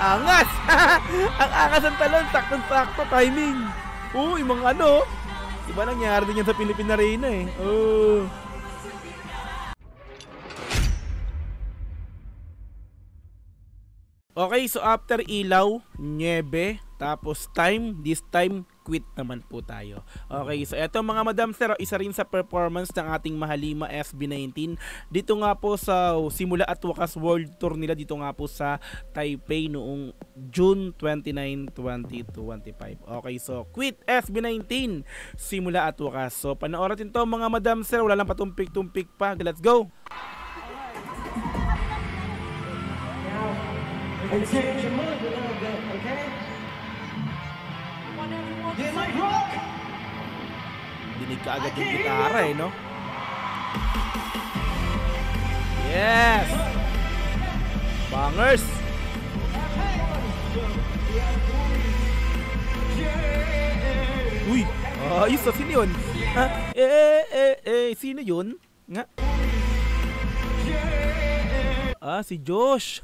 Angas! Ang angas ng talon, sakto-sakto, timing. Uy, mga ano. Diba nangyari din yan sa Philippine Arena eh. Oh. Okay, so after ilaw, nyebe, tapos time, this time, quit naman po tayo. Okay, so eto mga madam sir, isa rin sa performance ng ating Mahalima SB19. Dito nga po sa simula at wakas world tour nila dito nga po sa Taipei noong June 29, 2025. Okay, so quit SB19, simula at wakas. So panoorin to mga madam sir, wala lang patumpik-tumpik pa. Let's go! And change your mood a little bit, okay? You might rock! Dinig ka agad yung gitara eh, no? Yes! Bangers! Uy! Ayos na, sino yun? Ha? Sino yun? Nga? Si Josh!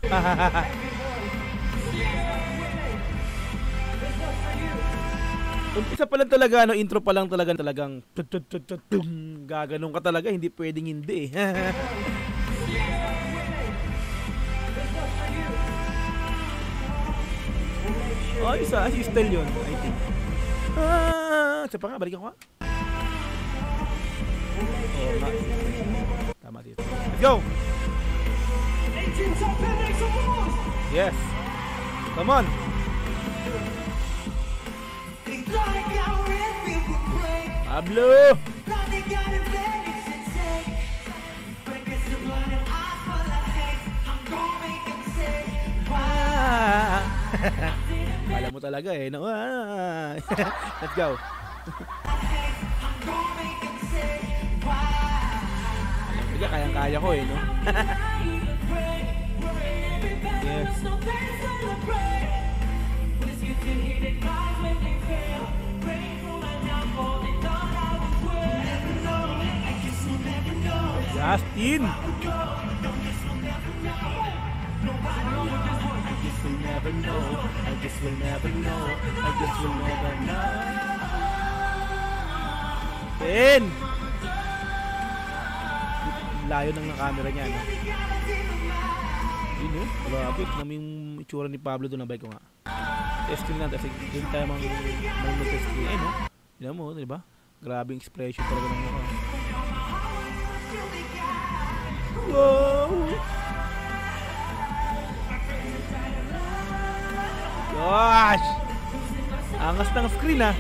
Umpisa pa lang talaga, no, intro pa lang talagang gaganong ka talaga, hindi pwedeng hindi eh. Isa, si style yun, I think. Isa pa nga, balikan ko nga. Tama dito. Let's go! Yes! Come on! Pablo! Kala mo talaga eh, no? Let's go! Alam ko kayang-kaya ko eh, no? Yes! Justin! I guess we'll never know. I guess we'll never know. I guess we'll never know. Ben! Layo ng camera niya, no? Yun, no? Grabe, namin yung itsura ni Pablo doon na bike ko nga. Testing lang, kasi doon tayo mag-testing. Eh, no? Yun mo, diba? Grabe yung expression talaga ng mukha. Wow! Gosh! Angas ng screen ah!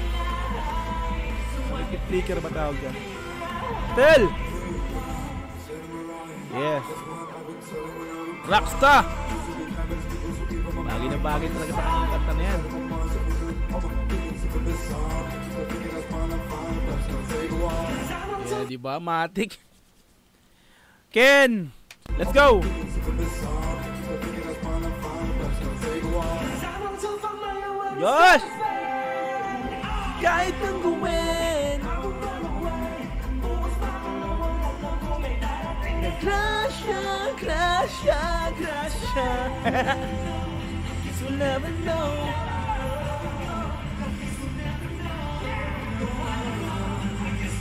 Flicker ba tawag dyan? Tel! Yes! Rockstar! Bagay na bagay talaga sa kanyang kanta na yan. Yeah, diba? Matik! Ken! Let's go! Yosh! Kahit nang gawin Crash ya, crash ya, crash ya. Guess we'll never know.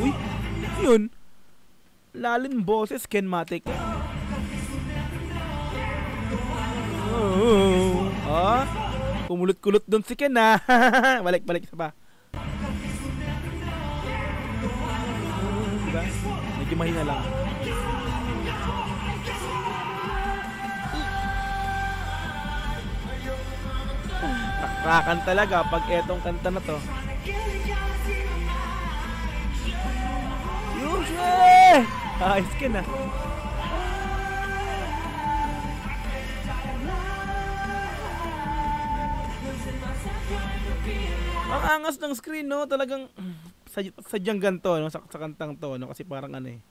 Uy, yun. Lalim boses, Kenmatic. Oh, kumulot-kulot doon si Ken ah. Balik-balik sa pa. Diba? Medyo mahina lang. Rakan talaga pag etong kanta na to. Yushe! Ayos ka na. Ang angas ng screen, no? Talagang sadyang ganito, no? Sa kantang to, no? Kasi parang ano eh,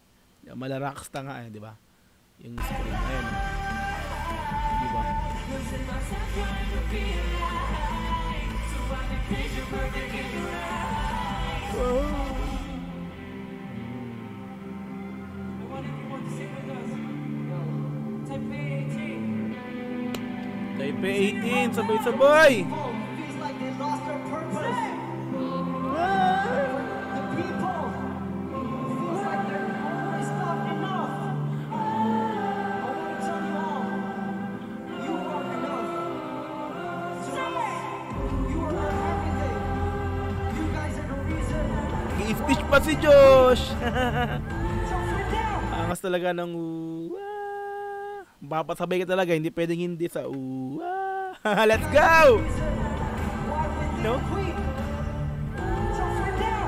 malaraksta nga eh, di ba? Yung screen, ayun, no? Di ba? Taipei P18, sabay-sabay. Feels like they lost their purpose. The people feels like they're always not enough. I want to tell you all, you are enough. You are everything. You guys are the reason. I-speech pa si Josh. So for now, Angas talaga ng papasabay ka talaga, hindi pwedeng hindi sa Let's go! why we No? queen. So for now,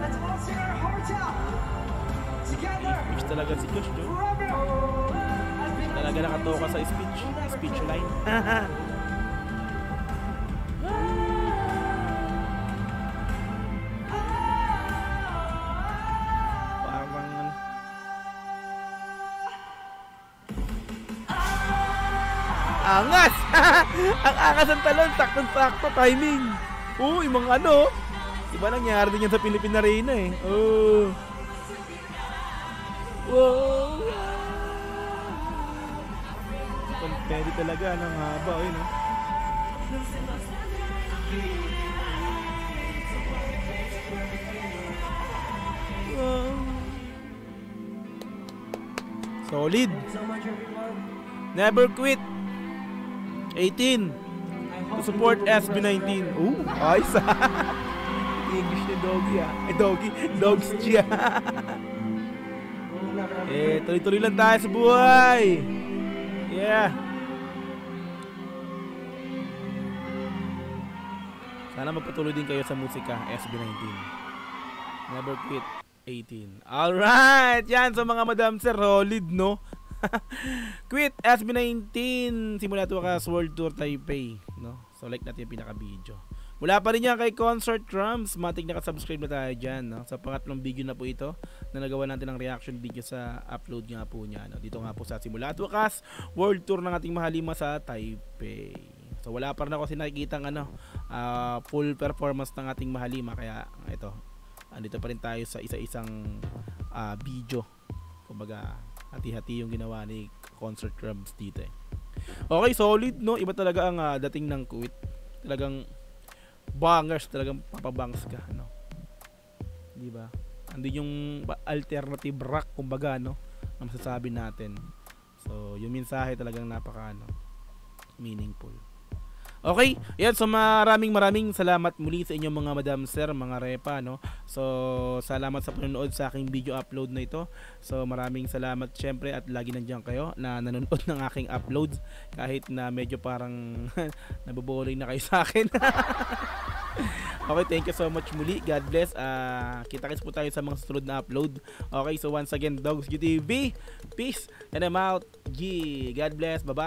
let's all sing our hearts out together. Speech talaga si Josh, Joe. Forever. I've been Talaga nakatoka sa speech line. Parang angas! Ang angas ng talon, sakto-sakto timing. Yung mga ano, iba nangyari din yan sa Philippine Arena eh. Wow. Pwede talaga ng haba eh, no? Wow. Solid. so much, everyone. Never quit. 18. To support SB19. Ayos English ni Doggy Dogs siya. Tuloy-tuloy lang tayo sa buhay. Yeah. Sana magpatuloy din kayo sa musika, SB19. Never quit, 18. Alright! Yan, so mga madam sir, solid, no? Quit, SB19. Simula ito ka sa World Tour Taipei, no? So like natin yung pinaka-video. Mula pa rin yan kay Concert Drums. Matik nakasubscribe na tayo dyan, no? Sa pangatlong video na po ito na nagawa natin ng reaction video sa upload nga po niya, no? Dito nga po sa Simula at Wakas World Tour ng ating mahalima sa Taipei. So wala pa rin ako kasi nakikita full performance ng ating mahalima. Kaya ito, andito pa rin tayo sa isa-isang video. Kumbaga hati-hati yung ginawa ni Concert Drums dito eh. Okay, solid, no? Iba talaga ang dating ng Quit. Talagang bangers, talagang papabangs ka, no? Di ba? Andun yung alternative rock, kumbaga, no? Ang masasabi natin. So, yung mensahe talagang napaka meaningful. Okay, yan, so maraming salamat muli sa inyong mga madam sir, mga repa, no? So, salamat sa panonood sa aking video upload na ito. So, maraming salamat syempre at lagi nandiyan kayo na nanonood ng aking uploads kahit na medyo parang naboboring na kayo sa akin. Okay, thank you so much muli. God bless. Kita-kits po tayo sa mga susunod na upload. Okay, so once again, Dogs GTV. Peace and I'm out. G. God bless. Bye-bye.